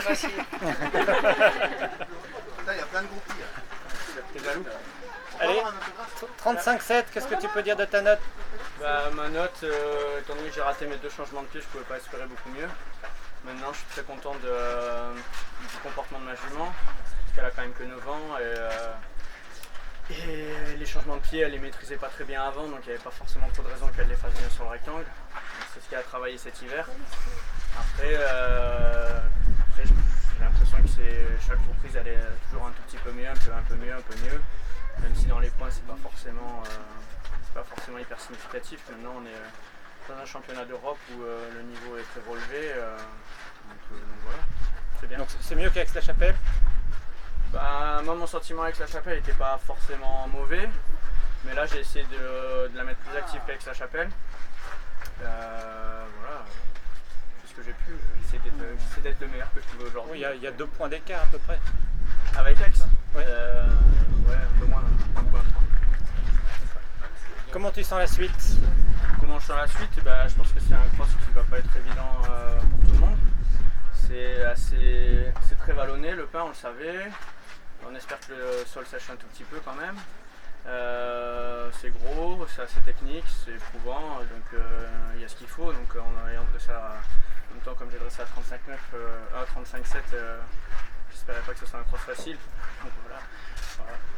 facile. Il y a plein de groupies. T'es jaloux? Allez, 35-7, qu'est-ce que tu peux dire de ta note? Bah, ma note, étant donné que j'ai raté mes 2 changements de pied, je pouvais pas espérer beaucoup mieux. Maintenant, je suis très content du comportement de ma jument, parce qu'elle a quand même que 9 ans. Et les changements de pied, elle les maîtrisait pas très bien avant, donc il n'y avait pas forcément trop de raison qu'elle les fasse bien sur le rectangle. C'est ce qu'elle a travaillé cet hiver. Après, j'ai l'impression que chaque reprise elle est toujours un tout petit peu mieux, un peu mieux. Même si dans les points c'est pas forcément hyper significatif. Maintenant on est dans un championnat d'Europe où le niveau est très relevé. Donc voilà, c'est bien. Donc c'est mieux qu'Aix-la-Chapelle? Bah, moi mon sentiment avec la Chapelle n'était pas forcément mauvais, mais là j'ai essayé de la mettre plus active qu'Aix-la-Chapelle. Voilà, c'est ce que j'ai pu, j'essaie d'être le meilleur que je pouvais aujourd'hui. Oui, il y a 2 points d'écart à peu près. Avec Aix? Ouais. Ouais, un peu moins. Comment tu sens la suite? Comment je sens la suite? Bah, je pense que c'est un cross qui va pas être évident pour tout le monde. C'est très vallonné, le pain on le savait. On espère que le sol sèche un tout petit peu quand même. C'est gros, c'est assez technique, c'est éprouvant, donc il y a ce qu'il faut. Donc en ayant dressé en même temps comme j'ai dressé à 35-7, j'espérais pas que ce soit un cross facile. Donc voilà,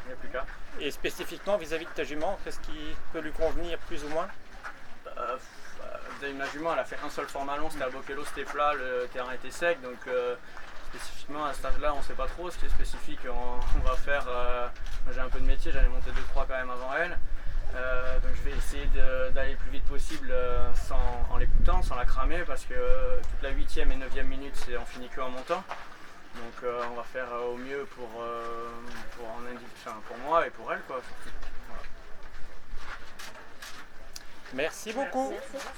il n'y a plus qu'à. Et spécifiquement vis-à-vis de ta jument, qu'est-ce qui peut lui convenir plus ou moins? Ma jument elle a fait un seul format long, c'était à Bokello, c'était plat, le terrain était sec, donc spécifiquement à ce stade là on ne sait pas trop. Ce qui est spécifique on va faire, moi j'ai un peu de métier, j'allais monter 2-3 quand même avant elle, donc je vais essayer d'aller le plus vite possible en l'écoutant, sans la cramer, parce que toute la 8e et 9e minute on finit que en montant. Donc on va faire au mieux pour moi et pour elle quoi. Voilà. Merci beaucoup. Merci.